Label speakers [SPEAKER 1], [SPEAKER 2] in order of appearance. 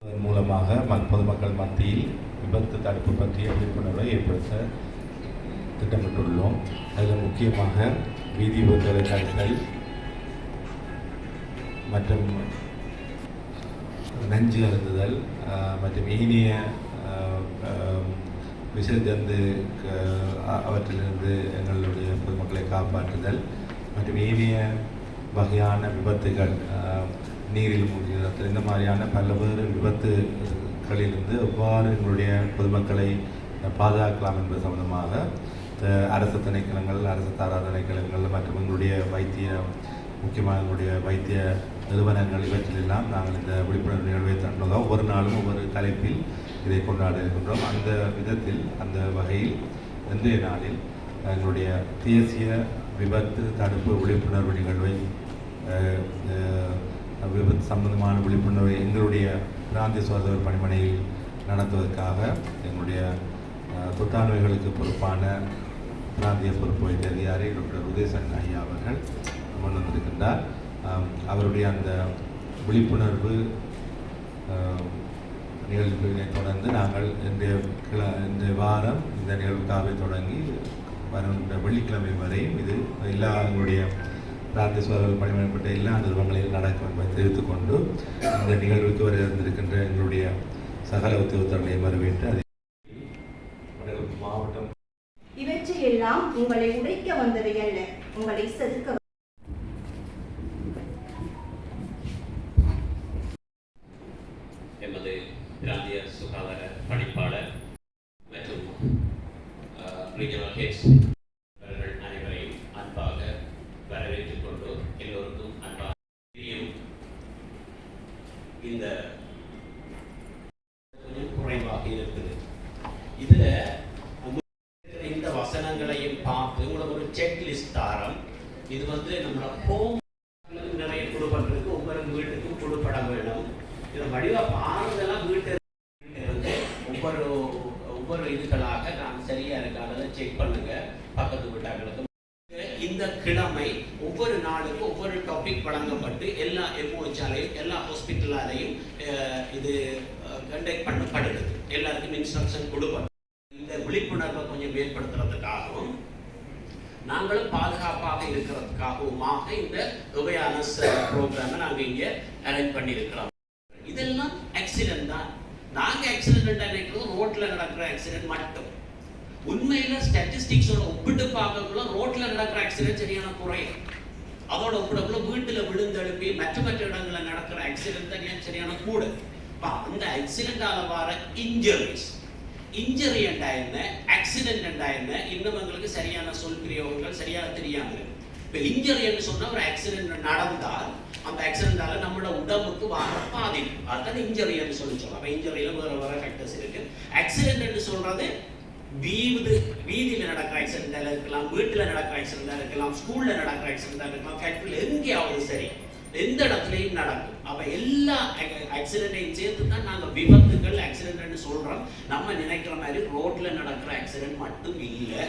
[SPEAKER 1] அதன் மூலமாக பொதுமக்கள் மத்தியில் விபத்து தடுப்பு பற்றிய விழிப்புணர்வை ஏற்படுத்த திட்டமிட்டுள்ளோம். அதில் முக்கியமாக வீதி விபத்துகளை தடுத்தல் மற்றும் நஞ்சு அருந்துதல் மற்றும் இனிய விசைத்தந்து அவற்றிலிருந்து எங்களுடைய பொதுமக்களை காப்பாற்றுதல் மற்றும் இனிய வகையான விபத்துகள் நீரில் மூழ்கிறது இந்த மாதிரியான பல்வேறு விபத்துகளிலிருந்து எவ்வாறு எங்களுடைய பொதுமக்களை பாதுகாக்கலாம் என்பது சம்பந்தமாக அரசு திணைக்களங்கள், அரசு சாரா திணைக்களங்கள் மற்றும் எங்களுடைய முக்கியமாக எங்களுடைய வைத்திய நிறுவனங்கள் இவற்றிலெல்லாம் நாங்கள் இந்த விழிப்புணர்வு நிகழ்வை தந்தோம். ஒவ்வொரு நாளும் ஒவ்வொரு தலைப்பில் இதை கொண்டாட இருக்கின்றோம். அந்த விதத்தில் அந்த வகையில் இன்றைய நாளில் எங்களுடைய தேசிய விபத்து தடுப்பு விழிப்புணர்வு நிகழ்வை விபத்து சம்பந்தமான விழிப்புணர்வை எங்களுடைய பிராந்திய சுகாதார பணிமனையில் நடத்துவதற்காக எங்களுடைய தொற்றா நோய்களுக்கு பொறுப்பான பிராந்திய பொறுப்பு வைத்திய அதிகாரி டாக்டர் உதயசன் ஐயா அவர்கள் முன் வந்திருக்கின்றார். அவருடைய அந்த விழிப்புணர்வு நிகழ்வுகளை தொடர்ந்து நாங்கள் இன்றைய வாரம் இந்த நிகழ்வுக்காக தொடங்கி வருகின்ற வெள்ளிக்கிழமை வரையும் இது எல்லா எங்களுடைய பிராந்திய சுகாதார பணிமனைப்பட்ட எல்லா நிறுவனங்களிலும் நடக்கும் என்பதை தெரிவித்துக் கொண்டு இந்த நிகழ்வுக்கு வர இருந்திருக்கின்ற எங்களுடைய சகல உத்தியோகத்தர்களையும் வரவேற்று அதை மாவட்டம்
[SPEAKER 2] இவற்றையெல்லாம் உங்களை உடைக்க வந்தவை அல்ல, உங்களை செதுக்க.
[SPEAKER 3] எமது பிராந்திய சுகாதார பணிப்பாளர் மற்றும் ரீஜனல் ஹெட்ஸ் அவர்கள் அனைவரையும் அன்பாக வரவேற்றுக் கொண்டு எல்லோருக்கும் அன்பாக இந்த கொஞ்சம் குறைவாக இருக்குது. இதுல இந்த வசனங்களையும் பார்த்து உங்களுக்கு ஒரு செக்லிஸ்ட் தாரம். இது நம்மளோட ஹோம் நிறைய கொடுப்பதற்கு ஒவ்வொரு வீட்டுக்கும் கொடுப்பட வேண்டும். இதை வடிவா பாருங்கெல்லாம் வீட்டு இருந்து ஒவ்வொரு இதுகளாக நாம் சரியா இருக்காத செக் பண்ணுங்க. பக்கத்து வீட்டாங்களுக்கு இந்த கிழமை ஒவ்வொரு நாளுக்கும் ஒவ்வொரு டாபிக் வழங்கப்பட்டு எல்லா எம்ஓஹாலையும் எல்லா ஹாஸ்பிட்டலாலையும் இது கண்டக்ட் பண்ணப்படுது. எல்லாருக்கும் இன்ஸ்ட்ரக்ஷன் கொடுப்போம். இந்த விழிப்புணர்வை கொஞ்சம் ஏற்படுத்துறதுக்காகவும் நாங்களும் பாதுகாப்பாக இருக்கிறதுக்காகவுமாக இந்த அவேர்னஸ் ப்ரோக்ராமை நாங்கள் இங்கே அரேஞ்ச் பண்ணியிருக்கிறோம். இதெல்லாம் ஆக்சிடென்ட் தான். நாங்க ஆக்சிடென்ட் நினைக்கிறோம் ரோட்ல நடக்கிற ஆக்சிடென்ட் மட்டும். உண்மையில ஸ்டாட்டிஸ்டிக்ஸோட ஒப்பிட்டு பார்க்கக்குள்ள ரோட்ல நடக்கிற ஆக்சிடென்ட் சரியான குறையும். அதோட ஒப்பிடக்குள்ள வீட்டுல விழுந்தெழுப்பி மற்ற இடங்களில் நடக்கிற ஆக்சிடென்ட் தான் சரியான கூட. அந்த ஆக்சிடென்டால வர இன்ஜரி என்றா என்ன, ஆக்சிடென்ட் என்றா என்ன, இன்னும் எங்களுக்கு சரியான சொல் பிரயோகங்கள் சரியாக தெரியாம இருக்கு. இப்ப இன்ஜரி என்று சொன்னா ஒரு ஆக்சிடென்ட் நடந்தால் அந்த ஆக்சிடென்டால நம்மளோட உடம்புக்கு வர பாதிப்பு, அதுதான் இன்ஜரி என்று சொல்லுவோம். அப்ப இன்ஜரியில வேற ஃபேக்டர்ஸ் இருக்கு. ஆக்சிடென்ட் என்று சொல்றது வீதியில நடக்கிற ஆக்சிடென்டா இருக்கலாம், வீட்டுல நடக்கிற ஆக்சிடென்டா இருக்கலாம், ஸ்கூல்ல நடக்கிற ஆக்சிடென்டா இருக்கலாம், ஃபேக்டரியில எங்கேயாவது சரி, எந்த இடத்துலையும் நடக்கும். அப்ப எல்லா ஆக்சிடென்டையும் சேர்த்து தான் நாங்க விபத்துகள் ஆக்சிடென்ட் சொல்றோம். நம்ம நினைக்கிற மாதிரி ரோட்ல நடக்கிற ஆக்சிடென்ட் மட்டும் இல்லை.